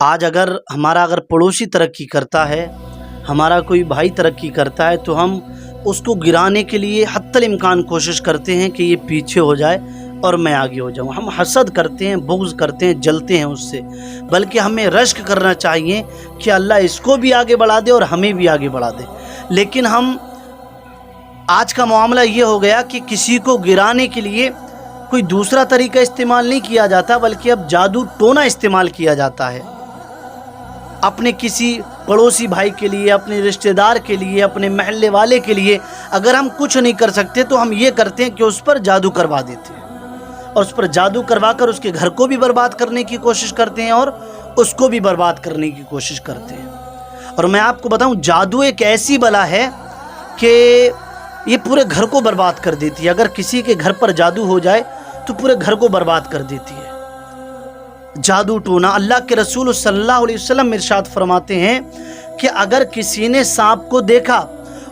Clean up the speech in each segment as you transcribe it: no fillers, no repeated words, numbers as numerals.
آج اگر پڑوسی ترقی کرتا ہے، ہمارا کوئی بھائی ترقی کرتا ہے، تو ہم اس کو گرانے کے لیے حتی الامکان کوشش کرتے ہیں کہ یہ پیچھے ہو جائے اور میں آگے ہو جاؤں. ہم حسد کرتے ہیں، بغض کرتے ہیں، جلتے ہیں اس سے، بلکہ ہمیں رشک کرنا چاہیے کہ اللہ اس کو بھی آگے بڑھا دے اور ہمیں بھی آگے بڑھا دے. لیکن آج کا معاملہ یہ ہو گیا کہ کسی کو گرانے کے لیے کوئی دوسرا طریقہ استعمال نہیں کیا جاتا، بلکہ اب جادو ٹونا استعمال کیا جاتا ہے. اپنے کسی پڑوسی بھائی کے لیے، اپنے رشتہ دار کے لیے، اپنے محلے والے کے لیے اگر ہم کچھ نہیں کر سکتے تو ہم یہ کرتے ہیں کہ اس پر جادو کروا دیتے ہیں، اور اس پر جادو کروا کر اس کے گھر کو بھی برباد کرنے کی کوشش کرتے ہیں اور اس کو بھی برباد کرنے کی کوشش کرتے ہیں. اور میں آپ کو بتاؤں، جادو ایک ایسی بلا ہے کہ یہ پورے گھر کو برباد کر دیتی ہے. اگر کسی کے گھر پر جادو ہو جائے تو پورے گھر کو برباد کر دیتی ہے. جادو ٹونا، اللہ کے رسول صلی اللہ علیہ وسلم ارشاد فرماتے ہیں کہ اگر کسی نے سانپ کو دیکھا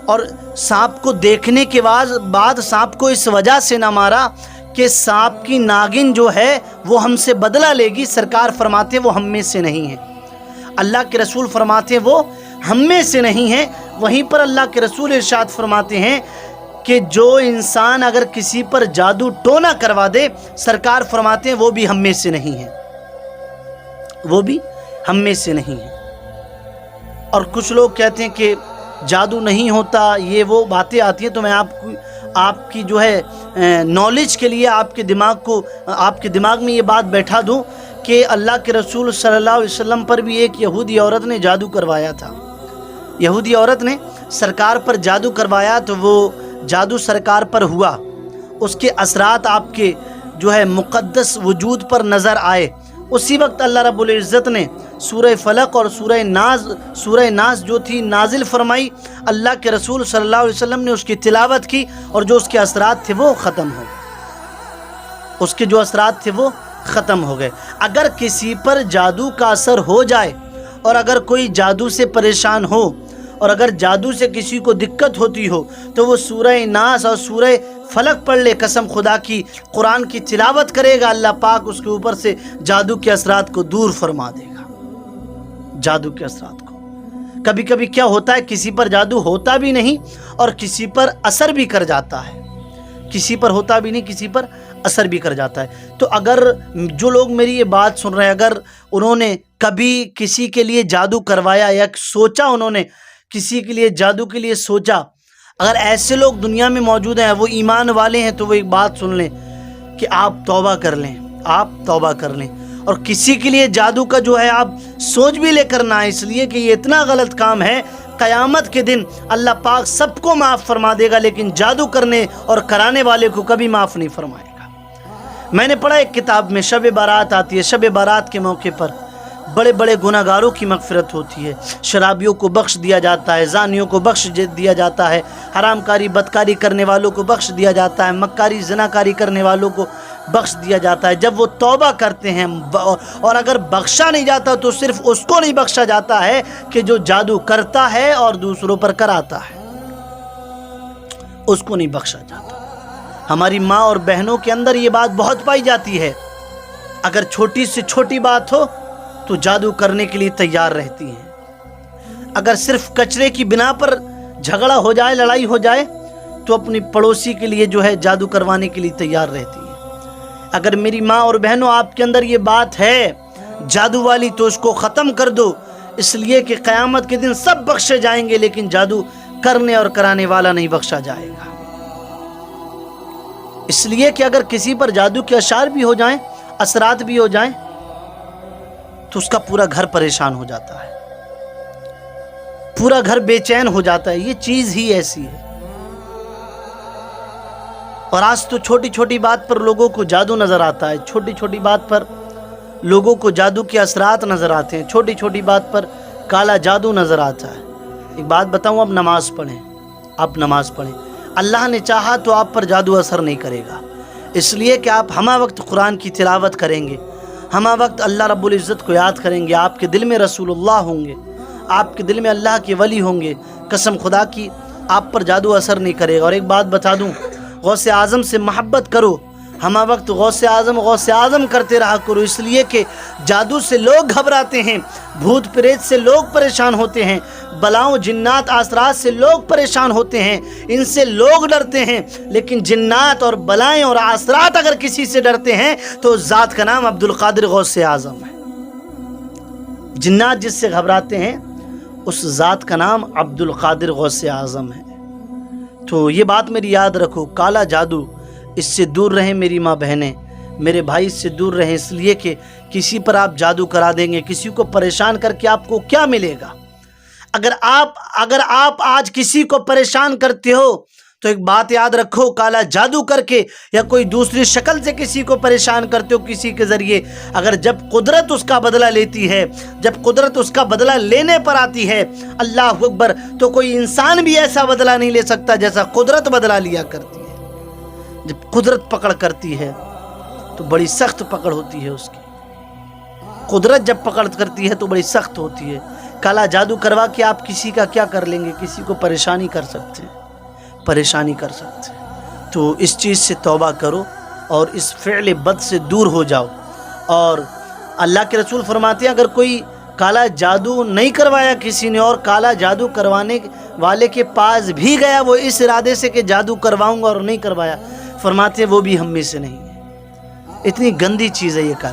اور سانپ کو دیکھنے کے بعد سانپ کو اس وجہ سے نہ مارا کہ سانپ کی ناگن جو ہے وہ ہم سے بدلہ لے گی، سرکار فرماتے ہیں وہ ہم میں سے نہیں ہے. اللہ کے رسول فرماتے ہیں وہ ہم میں سے نہیں ہے. وہیں پر اللہ کے رسول ارشاد فرماتے ہیں کہ جو انسان اگر کسی پر جادو ٹونا کروا دے، سرکار فرماتے ہیں وہ بھی ہم میں سے نہیں ہے، وہ بھی ہم میں سے نہیں ہے. اور کچھ لوگ کہتے ہیں کہ جادو نہیں ہوتا، یہ وہ باتیں آتی ہیں. تو میں آپ کی جو ہے نالج کے لیے آپ کے دماغ میں یہ بات بیٹھا دوں کہ اللہ کے رسول صلی اللہ علیہ وسلم پر بھی ایک یہودی عورت نے جادو کروایا تھا. یہودی عورت نے سرکار پر جادو کروایا تو وہ جادو سرکار پر ہوا، اس کے اثرات آپ کے جو ہے مقدس وجود پر نظر آئے. اسی وقت اللہ رب العزت نے سورہ فلق اور سورہ ناس جو تھی نازل فرمائی. اللہ کے رسول صلی اللہ علیہ وسلم نے اس کی تلاوت کی اور جو اس کے اثرات تھے وہ ختم ہو گئے. اس کے جو اثرات تھے وہ ختم ہو گئے. اگر کسی پر جادو کا اثر ہو جائے اور اگر کوئی جادو سے پریشان ہو اور اگر جادو سے کسی کو دقت ہوتی ہو تو وہ سورہ ناس اور سورہ فلق پڑھ لے. قسم خدا کی قرآن کی تلاوت کرے گا، اللہ پاک اس کے اوپر سے جادو کے اثرات کو دور فرما دے گا. جادو کے اثرات کو کبھی کبھی کیا ہوتا ہے، کسی پر جادو ہوتا بھی نہیں اور کسی پر اثر بھی کر جاتا ہے. کسی پر ہوتا بھی نہیں، کسی پر اثر بھی کر جاتا ہے. تو اگر جو لوگ میری یہ بات سن رہے ہیں، اگر انہوں نے کبھی کسی کے لیے جادو کروایا یا سوچا، انہوں نے کسی کے لیے جادو کے لیے سوچا، اگر ایسے لوگ دنیا میں موجود ہیں، وہ ایمان والے ہیں، تو وہ ایک بات سن لیں کہ آپ توبہ کر لیں، آپ توبہ کر لیں. اور کسی کے لیے جادو کا جو ہے آپ سوچ بھی لے کرنا ہے، اس لیے کہ یہ اتنا غلط کام ہے. قیامت کے دن اللہ پاک سب کو معاف فرما دے گا، لیکن جادو کرنے اور کرانے والے کو کبھی معاف نہیں فرمائے گا. میں نے پڑھا ایک کتاب میں شب بارات آتی ہے. شب بارات کے موقع پر بڑے بڑے گناہ گاروں کی مغفرت ہوتی ہے. شرابیوں کو بخش دیا جاتا ہے، زانیوں کو بخش دیا جاتا ہے، حرام کاری بدکاری کرنے والوں کو بخش دیا جاتا ہے، مکاری زناکاری کرنے والوں کو بخش دیا جاتا ہے. جب وہ توبہ کرتے ہیں اور اگر بخشا نہیں جاتا تو صرف اس کو نہیں بخشا جاتا ہے کہ جو جادو کرتا ہے اور دوسروں پر کراتا ہے، اس کو نہیں بخشا جاتا. ہماری ماں اور بہنوں کے اندر یہ بات بہت پائی جاتی ہے، اگر چھوٹی سے چھوٹی بات ہو تو جادو کرنے کے لیے تیار رہتی ہیں. اگر صرف کچرے کی بنا پر جھگڑا ہو جائے، لڑائی ہو جائے، تو اپنی پڑوسی کے لیے جو ہے جادو کروانے کے لیے تیار رہتی ہیں. اگر میری ماں اور بہنوں آپ کے اندر یہ بات ہے جادو والی تو اس کو ختم کر دو، اس لیے کہ قیامت کے دن سب بخشے جائیں گے لیکن جادو کرنے اور کرانے والا نہیں بخشا جائے گا. اس لیے کہ اگر کسی پر جادو کے اشعار بھی ہو جائیں، اثرات بھی ہو جائیں، تو اس کا پورا گھر پریشان ہو جاتا ہے، پورا گھر بے چین ہو جاتا ہے. یہ چیز ہی ایسی ہے. اور آج تو چھوٹی چھوٹی بات پر لوگوں کو جادو نظر آتا ہے، چھوٹی چھوٹی بات پر لوگوں کو جادو کے اثرات نظر آتے ہیں، چھوٹی چھوٹی بات پر کالا جادو نظر آتا ہے. ایک بات بتاؤں، اب نماز پڑھیں، آپ نماز پڑھیں. اللہ نے چاہا تو آپ پر جادو اثر نہیں کرے گا، اس لیے کہ آپ ہمہ وقت قرآن کی تلاوت کریں گے، ہمہ وقت اللہ رب العزت کو یاد کریں گے، آپ کے دل میں رسول اللہ ہوں گے، آپ کے دل میں اللہ کے ولی ہوں گے. قسم خدا کی آپ پر جادو اثر نہیں کرے گا. اور ایک بات بتا دوں، غوث اعظم سے محبت کرو، ہم وقت غوث اعظم کرتے رہا کرو، اس لیے کہ جادو سے لوگ گھبراتے ہیں، بھوت پریت سے لوگ پریشان ہوتے ہیں، بلاؤں جنات اثرات سے لوگ پریشان ہوتے ہیں، ان سے لوگ ڈرتے ہیں، لیکن جنات اور بلائیں اور اثرات اگر کسی سے ڈرتے ہیں تو ذات کا نام عبدالقادر غوث اعظم ہے۔ جنات جس سے گھبراتے ہیں اس ذات کا نام عبدالقادر غوث اعظم ہے۔ تو یہ بات میری یاد رکھو، کالا جادو اس سے دور رہیں میری ماں بہنیں، میرے بھائی اس سے دور رہیں، اس لیے کہ کسی پر آپ جادو کرا دیں گے، کسی کو پریشان کر کے آپ کو کیا ملے گا؟ اگر آپ آج کسی کو پریشان کرتے ہو تو ایک بات یاد رکھو، کالا جادو کر کے یا کوئی دوسری شکل سے کسی کو پریشان کرتے ہو کسی کے ذریعے، اگر جب قدرت اس کا بدلہ لیتی ہے، جب قدرت اس کا بدلہ لینے پر آتی ہے، اللہ اکبر، تو کوئی انسان بھی ایسا بدلہ نہیں لے سکتا جیسا قدرت بدلہ لیا کرتی ہے۔ جب قدرت پکڑ کرتی ہے تو بڑی سخت پکڑ ہوتی ہے اس کی، قدرت جب پکڑ کرتی ہے تو بڑی سخت ہوتی ہے۔ کالا جادو کروا کے آپ کسی کا کیا کر لیں گے؟ کسی کو پریشانی کر سکتے ہیں، پریشانی کر سکتے ہیں۔ تو اس چیز سے توبہ کرو اور اس فعل بد سے دور ہو جاؤ۔ اور اللہ کے رسول فرماتے ہیں اگر کوئی کالا جادو نہیں کروایا کسی نے اور کالا جادو کروانے والے کے پاس بھی گیا وہ اس ارادے سے کہ جادو کرواؤں گا اور نہیں کروایا، فرماتے ہیں وہ بھی ہم میں سے نہیں ہے۔ اتنی گندی چیز ہے یہ کالا